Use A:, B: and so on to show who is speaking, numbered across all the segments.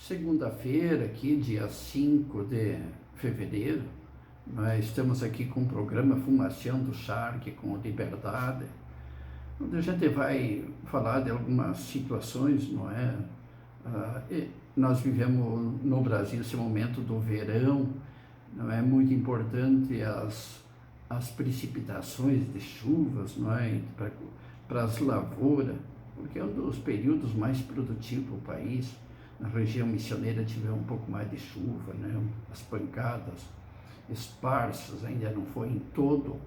A: Segunda-feira, aqui, dia 5 de fevereiro, nós estamos aqui com o programa Fumaciando Shark com Liberdade, onde a gente vai falar de algumas situações, não é? Nós vivemos no Brasil esse momento do verão, não é muito importante as precipitações de chuvas, não é? Para as lavouras, porque é um dos períodos mais produtivos do país. Na região missioneira tivemos um pouco mais de chuva, né? As pancadas esparsas, ainda não foi em todo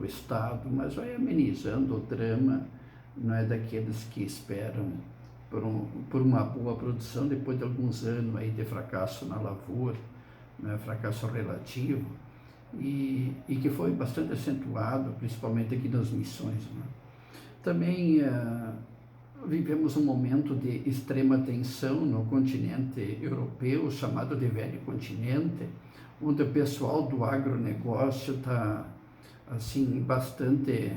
A: o estado, mas vai amenizando o drama, não é, daqueles que esperam por uma boa produção depois de alguns anos aí de fracasso na lavoura, né? Fracasso relativo, e que foi bastante acentuado, principalmente aqui nas missões, né? Também vivemos um momento de extrema tensão no continente europeu, chamado de Velho Continente, onde o pessoal do agronegócio está assim, bastante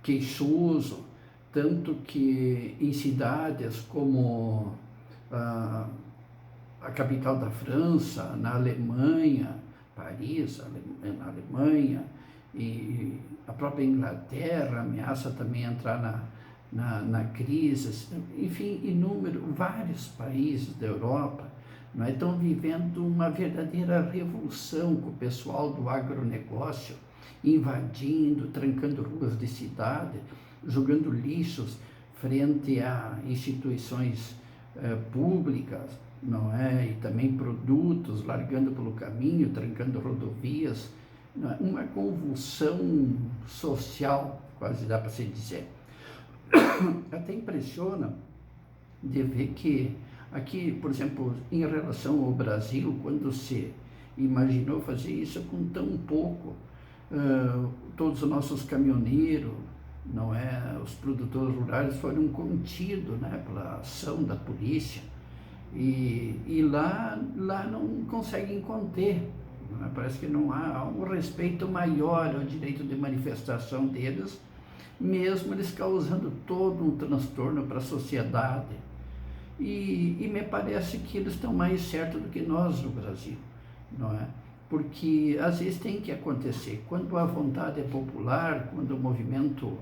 A: queixoso, tanto que em cidades como a capital da França, na Alemanha, Paris, na Alemanha, e a própria Inglaterra ameaça também entrar na crise, enfim, vários países da Europa, não é, estão vivendo uma verdadeira revolução com o pessoal do agronegócio, invadindo, trancando ruas de cidade, jogando lixos frente a instituições públicas, não é, e também produtos, largando pelo caminho, trancando rodovias, não é? Uma convulsão social, quase dá para se dizer. Até impressiona de ver que aqui, por exemplo, em relação ao Brasil, quando se imaginou fazer isso com tão pouco, todos os nossos caminhoneiros, não é, os produtores rurais foram contidos, né, pela ação da polícia, e lá não conseguem conter, não é? Parece que não há um respeito maior ao direito de manifestação deles, mesmo eles causando todo um transtorno para a sociedade. E me parece que eles estão mais certos do que nós no Brasil, não é? Porque às vezes tem que acontecer, quando a vontade é popular, quando o movimento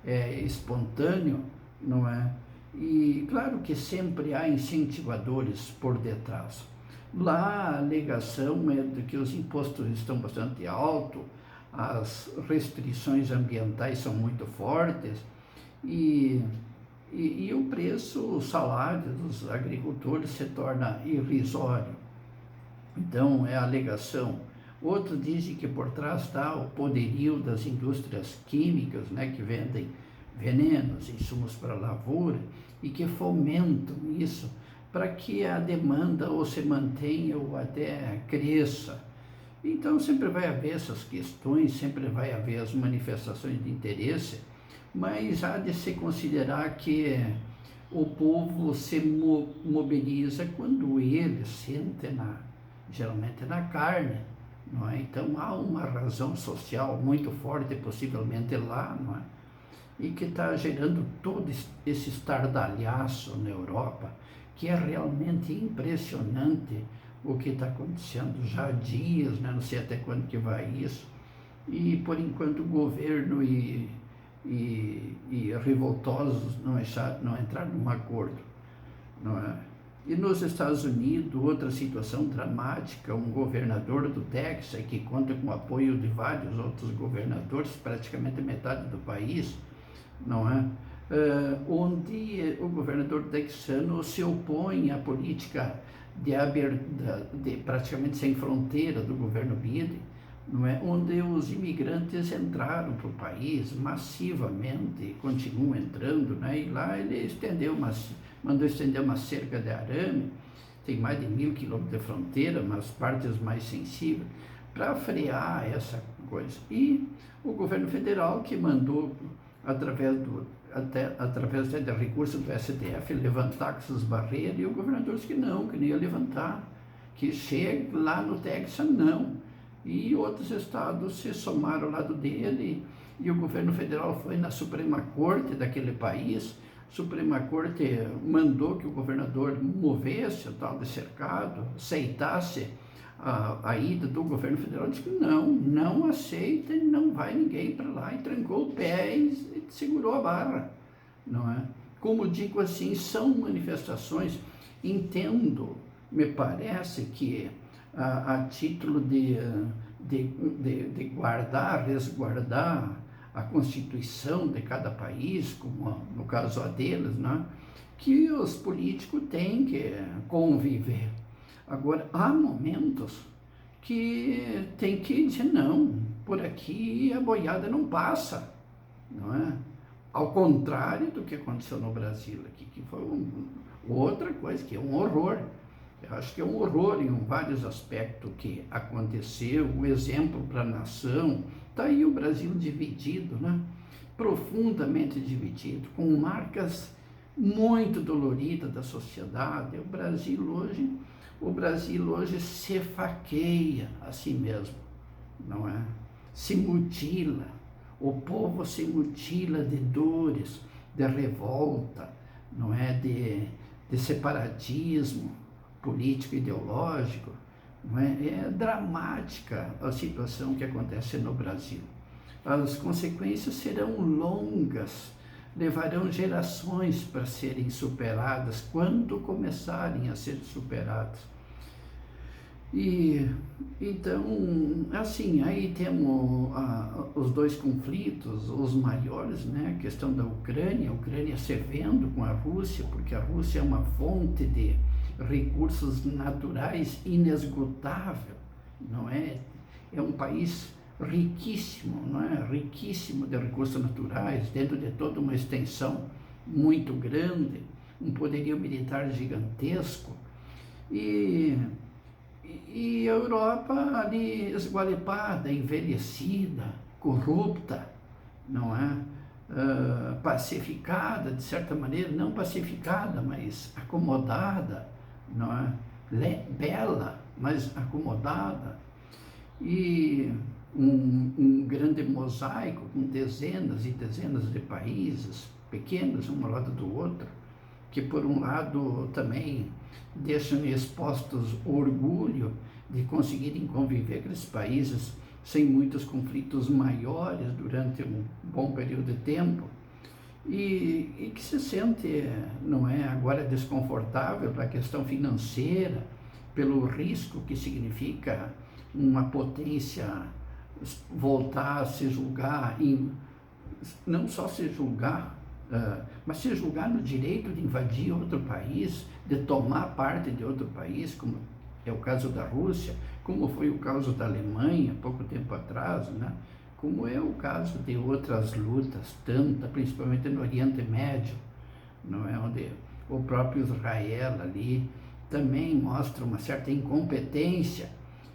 A: é espontâneo, não é? E claro que sempre há incentivadores por detrás. Lá a alegação é de que os impostos estão bastante altos, as restrições ambientais são muito fortes e o preço, o salário dos agricultores se torna irrisório. Então é a alegação. Outros dizem que por trás está o poderio das indústrias químicas, né, que vendem venenos, insumos para a lavoura e que fomentam isso para que a demanda ou se mantenha ou até cresça. Então sempre vai haver essas questões, sempre vai haver as manifestações de interesse, mas há de se considerar que o povo se mobiliza quando ele sente geralmente na carne, não é? Então há uma razão social muito forte, possivelmente lá, não é? E que está gerando todo esse estardalhaço na Europa, que é realmente impressionante o que está acontecendo já há dias, né? Não sei até quando que vai isso, e por enquanto o governo e revoltosos não entraram num acordo, não é? E nos Estados Unidos, outra situação dramática, um governador do Texas, que conta com o apoio de vários outros governadores, praticamente metade do país, não é? Onde o governador texano se opõe à política de praticamente sem fronteira do governo Biden, não é? Onde os imigrantes entraram para o país massivamente e continuam entrando, né? E lá ele mandou estender uma cerca de arame, tem mais de 1.000 quilômetros de fronteira, nas partes mais sensíveis, para frear essa coisa. E o governo federal que mandou, através de recursos do STF, levantar essas barreiras, e o governador disse que não ia levantar, que chega lá no Texas, não. E outros estados se somaram ao lado dele, e o governo federal foi na Suprema Corte daquele país, Suprema Corte mandou que o governador movesse o tal de cercado, aceitasse a ida do governo federal, disse que não aceita, não vai ninguém para lá, e trancou o pé e segurou a barra, não é? Como digo assim, são manifestações, entendo, me parece que a título de guardar, resguardar a Constituição de cada país, como no caso a deles, né, que os políticos têm que conviver. Agora, há momentos que tem que dizer não, por aqui a boiada não passa, não é? Ao contrário do que aconteceu no Brasil aqui, que foi outra coisa, que é um horror. Eu acho que é um horror em vários aspectos que aconteceu, um exemplo para a nação. Está aí o Brasil dividido, né? Profundamente dividido, com marcas muito doloridas da sociedade. O Brasil hoje se faqueia a si mesmo, não é? Se mutila, o povo se mutila de dores, de revolta, não é? De separatismo político ideológico, não é? É dramática a situação que acontece no Brasil. As consequências serão longas, levarão gerações para serem superadas, quando começarem a ser superadas. E então, assim, aí temos os dois conflitos, os maiores, né? A questão da Ucrânia, a Ucrânia se vendo com a Rússia, porque a Rússia é uma fonte de recursos naturais inesgotável, não é? É um país riquíssimo, não é? Riquíssimo de recursos naturais, dentro de toda uma extensão muito grande, um poderio militar gigantesco, e a Europa ali esgualepada, envelhecida, corrupta, não é? Pacificada, de certa maneira, não pacificada, mas acomodada, não é? Bela, mas acomodada, e um grande mosaico com dezenas e dezenas de países, pequenos um ao lado do outro, que por um lado também deixam expostos o orgulho de conseguirem conviver com esses países sem muitos conflitos maiores durante um bom período de tempo, e que se sente, não é, agora desconfortável pela questão financeira, pelo risco que significa uma potência voltar a se julgar, não só se julgar, mas se julgar no direito de invadir outro país, de tomar parte de outro país, como é o caso da Rússia, como foi o caso da Alemanha pouco tempo atrás, né? Como é o caso de outras lutas, principalmente no Oriente Médio, não é? Onde o próprio Israel ali também mostra uma certa incompetência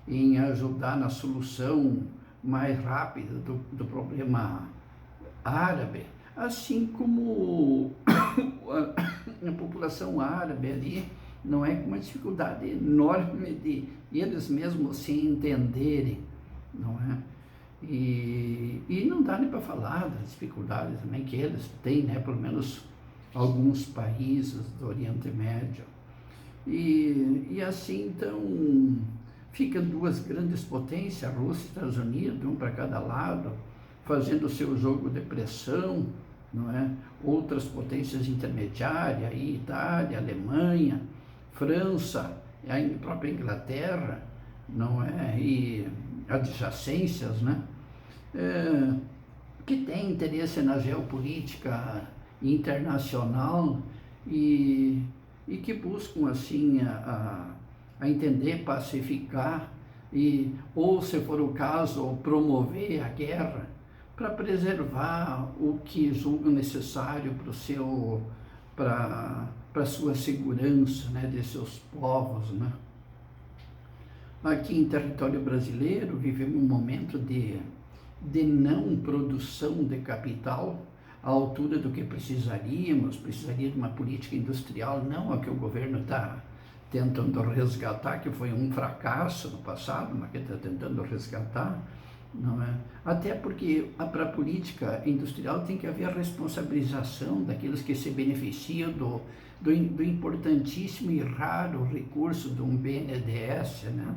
A: em ajudar na solução mais rápida do problema árabe, assim como a população árabe ali não é com uma dificuldade enorme de eles mesmos se entenderem, não é? E não dá nem para falar das dificuldades também que eles têm, né? Pelo menos alguns países do Oriente Médio. E assim, então, ficam duas grandes potências, a Rússia e os Estados Unidos, um para cada lado, fazendo o seu jogo de pressão, não é? Outras potências intermediárias, aí, Itália, Alemanha, França, a própria Inglaterra, não é? E adjacências, né? Que tem interesse na geopolítica internacional e que buscam, assim, a entender, pacificar, ou, se for o caso, promover a guerra para preservar o que julgam necessário para a sua segurança, né, de seus povos, né? Aqui em território brasileiro vivemos um momento de não produção de capital à altura do que precisaríamos. Precisaria de uma política industrial, não a que o governo está tentando resgatar, que foi um fracasso no passado, mas que está tentando resgatar, não é? Até porque para a política industrial tem que haver a responsabilização daqueles que se beneficiam do importantíssimo e raro recurso de um BNDES, né?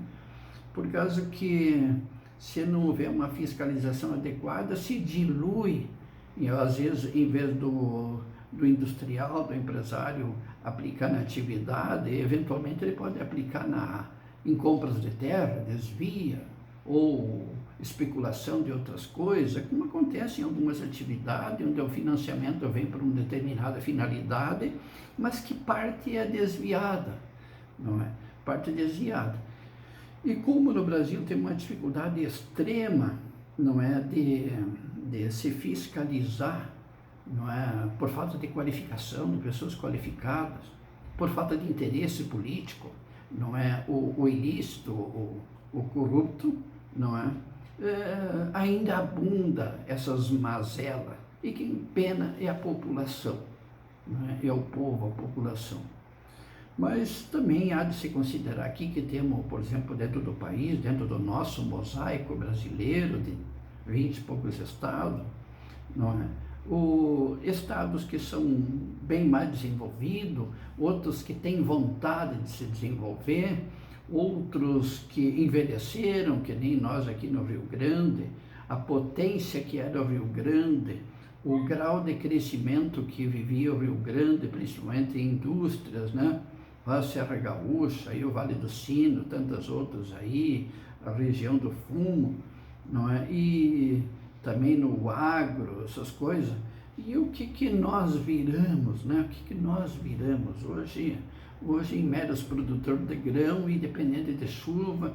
A: Por causa que, se não houver uma fiscalização adequada, se dilui, e às vezes, em vez do industrial, do empresário aplicar na atividade, eventualmente ele pode aplicar em compras de terra, desvia, ou especulação de outras coisas, como acontece em algumas atividades, onde o financiamento vem para uma determinada finalidade, mas que parte é desviada, não é? Parte desviada. E como no Brasil tem uma dificuldade extrema, não é, de se fiscalizar, não é, por falta de qualificação de pessoas qualificadas, por falta de interesse político, não é, o ilícito, o corrupto, não é, ainda abunda essas mazelas, e quem pena é a população, não é, é o povo, a população. Mas também há de se considerar aqui que temos, por exemplo, dentro do país, dentro do nosso mosaico brasileiro, de 20 e poucos estados, não é? Estados que são bem mais desenvolvidos, outros que têm vontade de se desenvolver, outros que envelheceram, que nem nós aqui no Rio Grande, a potência que era o Rio Grande, o grau de crescimento que vivia o Rio Grande, principalmente em indústrias, né? A Serra Gaúcha, aí o Vale do Sino, tantas outras aí, a região do Fumo, não é? E também no agro, essas coisas. E o que nós viramos, né? O que nós viramos hoje em meros produtores de grão e dependente de chuva,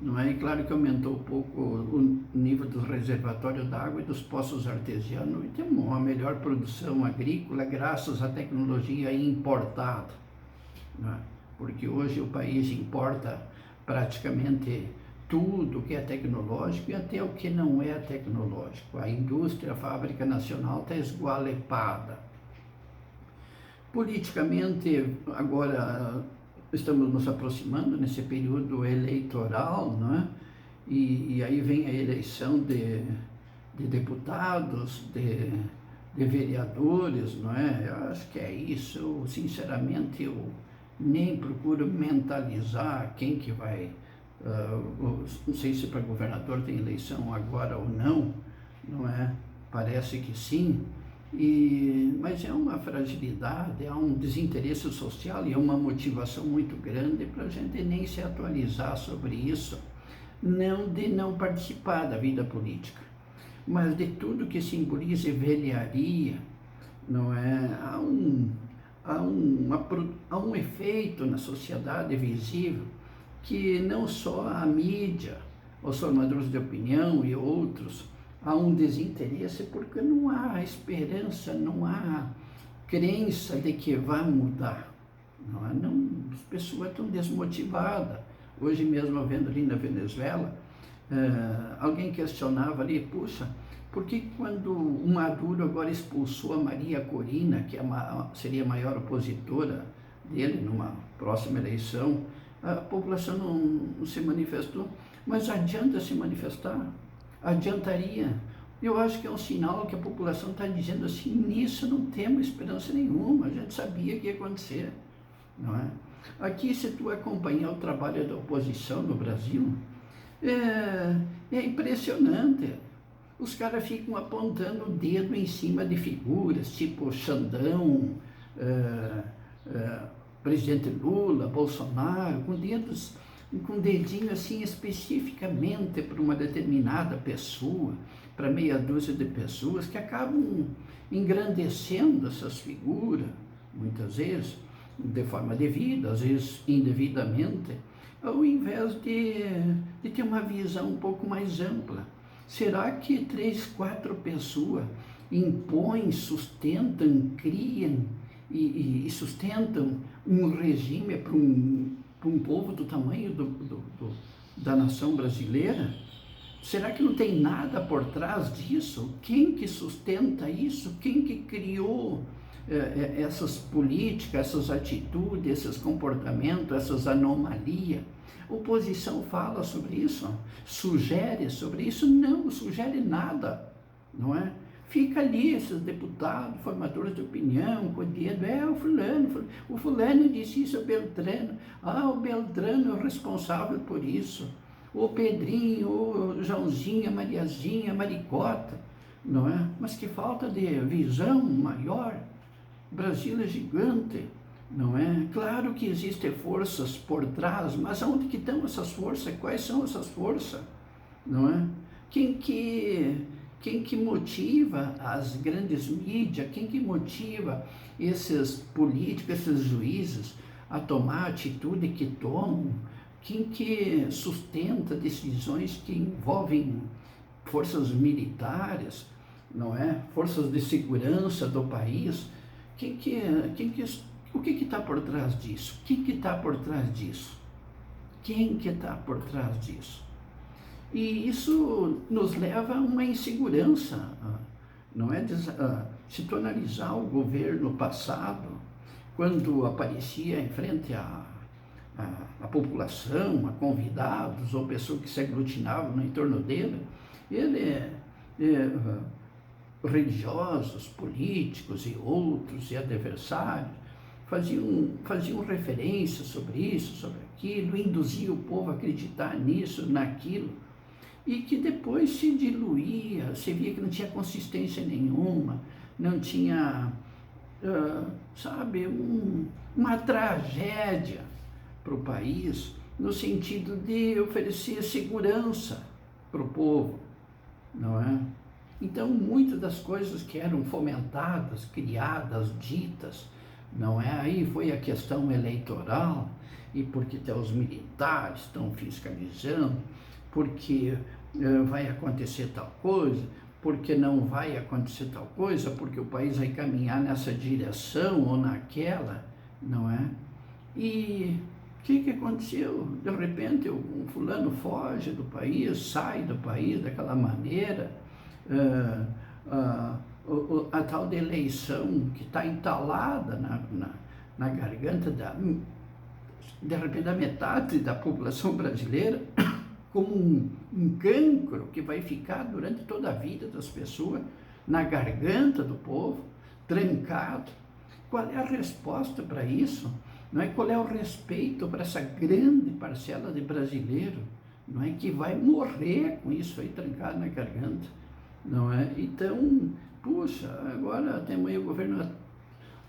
A: não é? E claro que aumentou um pouco o nível dos reservatórios d'água e dos poços artesianos, e temos uma melhor produção agrícola graças à tecnologia importada, não é? Porque hoje o país importa praticamente tudo que é tecnológico e até o que não é tecnológico. A indústria, a fábrica nacional está esgualepada. Politicamente, agora estamos nos aproximando nesse período eleitoral, não é? E aí vem a eleição de deputados, de vereadores, não é? Eu acho que é isso. Eu, sinceramente, eu nem procuro mentalizar quem que vai... não sei se para governador tem eleição agora ou não, não é? Parece que sim, mas é uma fragilidade, é um desinteresse social e é uma motivação muito grande para a gente nem se atualizar sobre isso, não participar da vida política, mas de tudo que simboliza velharia, não é? Há um efeito na sociedade visível que não só a mídia, os formadores de opinião e outros, há um desinteresse porque não há esperança, não há crença de que vai mudar. As pessoas estão desmotivadas. Hoje mesmo, vendo ali na Venezuela, alguém questionava ali, puxa, por que quando o Maduro agora expulsou a Maria Corina, que seria a maior opositora dele numa próxima eleição, a população não se manifestou? Mas adianta se manifestar? Adiantaria? Eu acho que é um sinal que a população está dizendo assim, nisso não temos esperança nenhuma, a gente sabia que ia acontecer, não é? Aqui, se tu acompanhar o trabalho da oposição no Brasil, é impressionante. Os caras ficam apontando o dedo em cima de figuras, tipo Xandão, presidente Lula, Bolsonaro, com dedinho assim especificamente para uma determinada pessoa, para meia dúzia de pessoas, que acabam engrandecendo essas figuras, muitas vezes, de forma devida, às vezes indevidamente, ao invés de ter uma visão um pouco mais ampla. Será que 3, 4 pessoas impõem, sustentam, criam e sustentam um regime para um povo do tamanho da nação brasileira? Será que não tem nada por trás disso? Quem que sustenta isso? Quem que criou essas políticas, essas atitudes, esses comportamentos, essas anomalias. A oposição fala sobre isso, sugere sobre isso? Não sugere nada, não é? Fica ali esses deputados, formadores de opinião, com o dedo, o fulano disse isso, o Beltrano, o Beltrano é o responsável por isso, o Pedrinho, o Joãozinho, a Mariazinha, a Maricota, não é? Mas que falta de visão maior. O Brasil é gigante, não é? Claro que existem forças por trás, mas onde que estão essas forças? Quais são essas forças? Não é? Quem que motiva as grandes mídias? Quem que motiva esses políticos, esses juízes a tomar a atitude que tomam? Quem que sustenta decisões que envolvem forças militares, não é? Forças de segurança do país? O que está por trás disso? Quem que está por trás disso? Quem que está por trás disso? E isso nos leva a uma insegurança, não é? Se tu analisar o governo passado, quando aparecia em frente à população, a convidados ou pessoas que se aglutinavam no entorno dele, religiosos, políticos e outros e adversários faziam referência sobre isso, sobre aquilo, induziam o povo a acreditar nisso, naquilo, e que depois se diluía, se via que não tinha consistência nenhuma, não tinha, uma tragédia para o país, no sentido de oferecer segurança para o povo, não é? Então, muitas das coisas que eram fomentadas, criadas, ditas, não é? Aí foi a questão eleitoral, e porque até os militares estão fiscalizando, porque vai acontecer tal coisa, porque não vai acontecer tal coisa, porque o país vai caminhar nessa direção ou naquela, não é? E o que aconteceu? De repente, um fulano foge do país, sai do país daquela maneira, a tal de eleição que está entalada na garganta de repente, da metade da população brasileira, como um cancro que vai ficar durante toda a vida das pessoas, na garganta do povo, trancado. Qual é a resposta para isso? Não é? Qual é o respeito para essa grande parcela de brasileiro, não é? Que vai morrer com isso aí trancado na garganta, não é? Então, puxa, agora temos aí o governo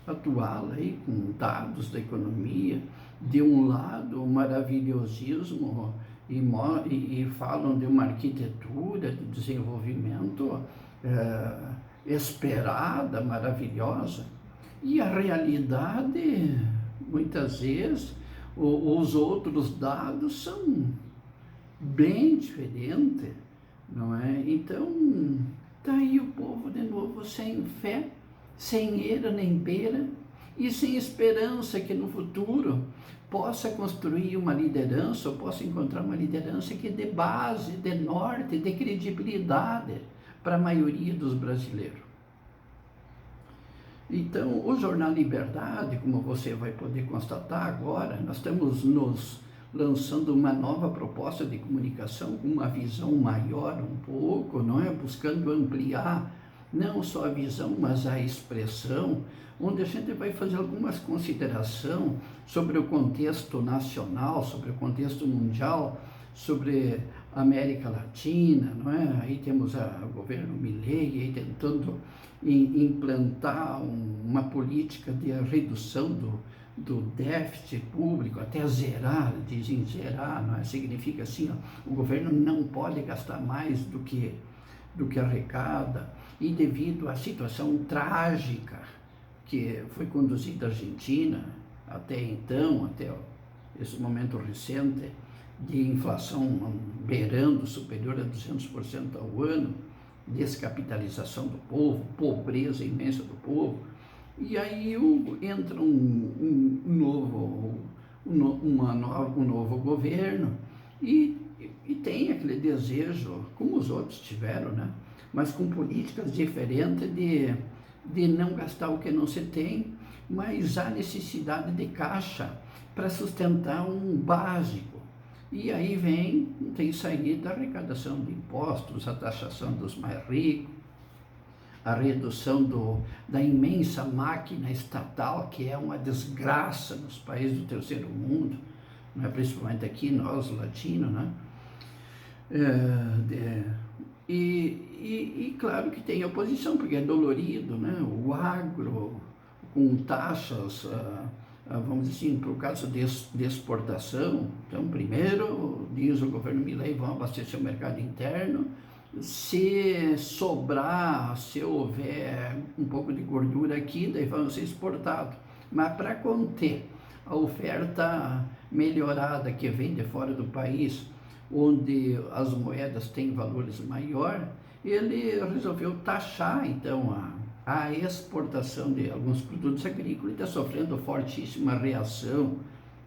A: atual aí com dados da economia, de um lado o maravilhosismo e falam de uma arquitetura de desenvolvimento esperada, maravilhosa, e a realidade, muitas vezes, os outros dados são bem diferentes, não é? Então, está aí o povo de novo sem fé, sem eira nem beira, e sem esperança que no futuro possa construir uma liderança, ou possa encontrar uma liderança que dê base, dê norte, dê credibilidade para a maioria dos brasileiros. Então, o Jornal Liberdade, como você vai poder constatar agora, nós estamos nos lançando uma nova proposta de comunicação com uma visão maior um pouco, não é? Buscando ampliar não só a visão, mas a expressão, onde a gente vai fazer algumas considerações sobre o contexto nacional, sobre o contexto mundial, sobre a América Latina, não é? Aí temos o governo Milei aí tentando implantar uma política de redução do déficit público, até zerar, dizem zerar, não é? Significa assim, o governo não pode gastar mais do que arrecada, e devido à situação trágica que foi conduzida a Argentina até então, até esse momento recente, de inflação beirando superior a 200% ao ano, descapitalização do povo, pobreza imensa do povo, e aí entra um novo governo e tem aquele desejo, como os outros tiveram, né? Mas com políticas diferentes de não gastar o que não se tem, mas há necessidade de caixa para sustentar um básico. E aí tem saída a arrecadação de impostos, a taxação dos mais ricos, a redução da imensa máquina estatal, que é uma desgraça nos países do terceiro mundo, né? Principalmente aqui, nós latinos, né? E claro que tem oposição, porque é dolorido, né? O agro, com taxas, vamos dizer assim, por causa de exportação. Então, primeiro, diz o governo Milei, vão abastecer o mercado interno. Se sobrar, se houver um pouco de gordura aqui, daí vão ser exportados. Mas para conter a oferta melhorada que vem de fora do país, onde as moedas têm valores maiores, ele resolveu taxar, então, a exportação de alguns produtos agrícolas e está sofrendo fortíssima reação,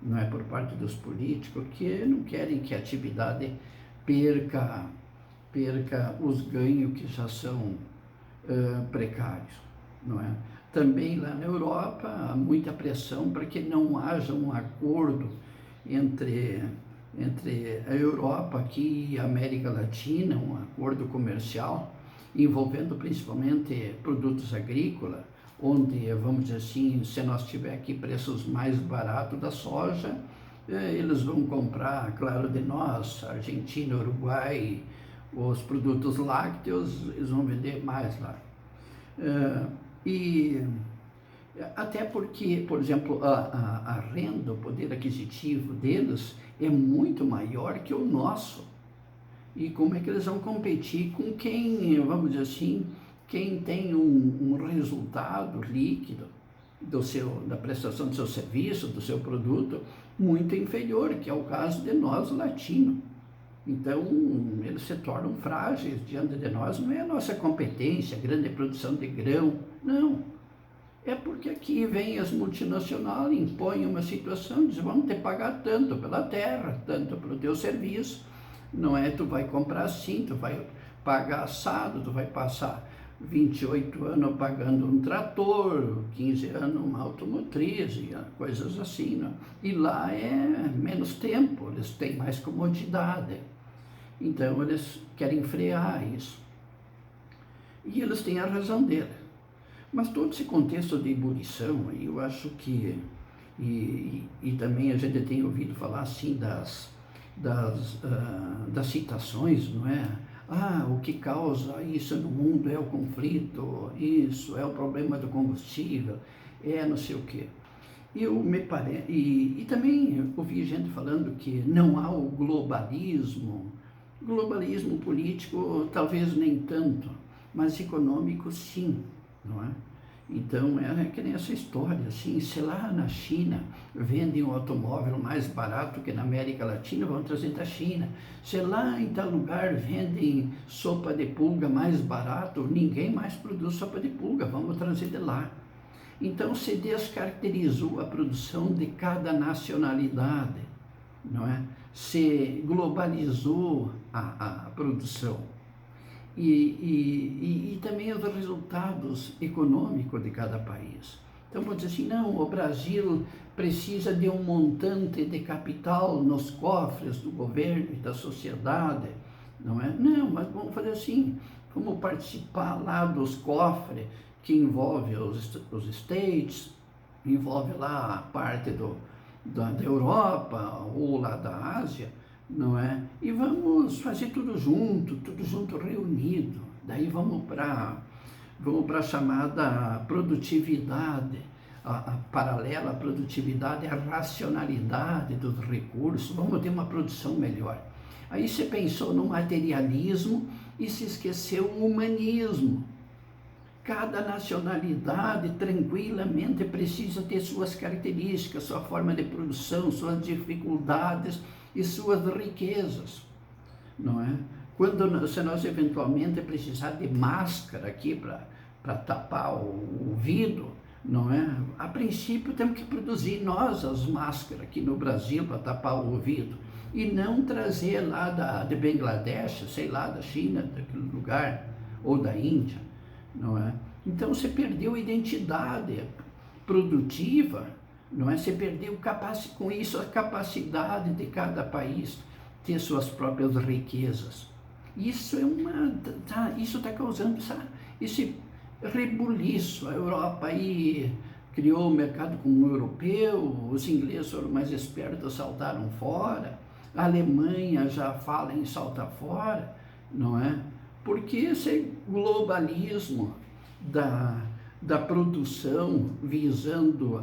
A: não é, por parte dos políticos, que não querem que a atividade perca os ganhos que já são precários, não é? Também lá na Europa há muita pressão para que não haja um acordo entre a Europa aqui e a América Latina, um acordo comercial envolvendo principalmente produtos agrícolas, onde, vamos dizer assim, se nós tiver aqui preços mais baratos da soja, eles vão comprar, claro, de nós, Argentina, Uruguai, os produtos lácteos, eles vão vender mais lá. E até porque, por exemplo, a renda, o poder aquisitivo deles é muito maior que o nosso. E como é que eles vão competir com quem, vamos dizer assim, quem tem um resultado líquido da prestação do seu serviço, do seu produto, muito inferior, que é o caso de nós latinos. Então, eles se tornam frágeis diante de nós. Não é a nossa competência, a grande produção de grão, não. É porque aqui vem as multinacionais, impõem uma situação, dizem, vamos ter que pagar tanto pela terra, tanto pelo teu serviço. Não é, tu vai comprar assim, tu vai pagar assado, tu vai passar 28 anos pagando um trator, 15 anos uma automotriz, e coisas assim, né? E lá é menos tempo, eles têm mais comodidade. Então eles querem frear isso. E eles têm a razão dele. Mas todo esse contexto de ebulição, eu acho que, e também a gente tem ouvido falar assim das citações, não é? O que causa isso no mundo é o conflito, isso é o problema do combustível, não sei o quê. E também ouvi gente falando que não há o globalismo político talvez nem tanto, mas econômico sim, não é? Então é que nem essa história, assim, se lá na China vendem um automóvel mais barato que na América Latina, vão trazer da China. Se lá em tal lugar vendem sopa de pulga mais barato, ninguém mais produz sopa de pulga, vamos trazer de lá. Então se descaracterizou a produção de cada nacionalidade, não é? Se globalizou a produção. E também os resultados econômicos de cada país. Então, pode dizer assim, não, o Brasil precisa de um montante de capital nos cofres do governo e da sociedade, não é? Não, mas vamos fazer assim, vamos participar lá dos cofres que envolve os States, envolve lá a parte da Europa ou lá da Ásia, não é? E vamos fazer tudo junto reunido. Daí vamos para a chamada produtividade, a paralela à produtividade, a racionalidade dos recursos. Vamos ter uma produção melhor. Aí você pensou no materialismo e se esqueceu o humanismo. Cada nacionalidade tranquilamente precisa ter suas características, sua forma de produção, suas dificuldades e suas riquezas, não é? Se nós eventualmente precisar de máscara aqui para tapar o ouvido, não é? A princípio temos que produzir nós as máscaras aqui no Brasil para tapar o ouvido e não trazer lá de Bangladesh, sei lá, da China, daquele lugar, ou da Índia, não é? Então você perdeu a identidade produtiva, não é? Você perdeu com isso a capacidade de cada país ter suas próprias riquezas. Isso isso está causando esse rebuliço. A Europa aí criou o mercado comum europeu, os ingleses foram mais espertos, saltaram fora, a Alemanha já fala em saltar fora, não é? Porque esse globalismo da produção visando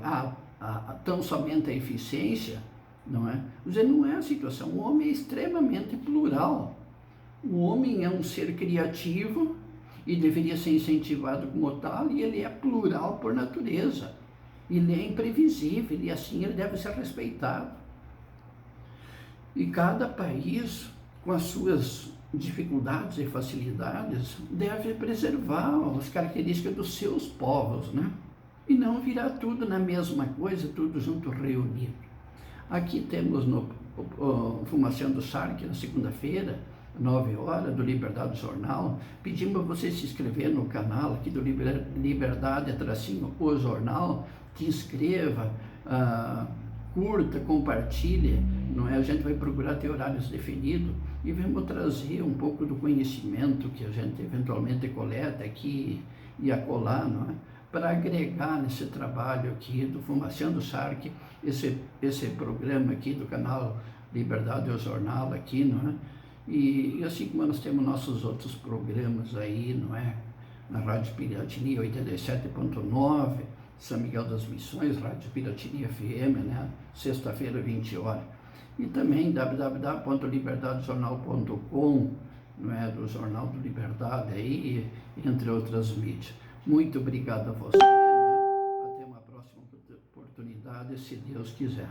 A: tão somente a eficiência, não é? Não é a situação. O homem é extremamente plural. O homem é um ser criativo e deveria ser incentivado como tal, e ele é plural por natureza. Ele é imprevisível e assim ele deve ser respeitado. E cada país, com as suas dificuldades e facilidades, deve preservar as características dos seus povos, né? E não virar tudo na mesma coisa, tudo junto reunido. Aqui temos no Fumaciando Shark, na segunda-feira, 9 horas, do Liberdade Jornal. Pedimos para você se inscrever no canal aqui do Liberdade, o Jornal, te inscreva, curta, compartilhe, não é? A gente vai procurar ter horários definidos e vamos trazer um pouco do conhecimento que a gente eventualmente coleta aqui e acolá, não é? Para agregar nesse trabalho aqui do Fumaciando Shark, esse programa aqui do canal Liberdade o Jornal aqui, não é? E assim como nós temos nossos outros programas aí, não é? Na Rádio Piratini 87.9, São Miguel das Missões, Rádio Piratini FM, né? Sexta-feira, 20 horas. E também www.liberdadejornal.com, não é? Do Jornal do Liberdade aí, entre outras mídias. Muito obrigado a você, né? Até uma próxima oportunidade, se Deus quiser.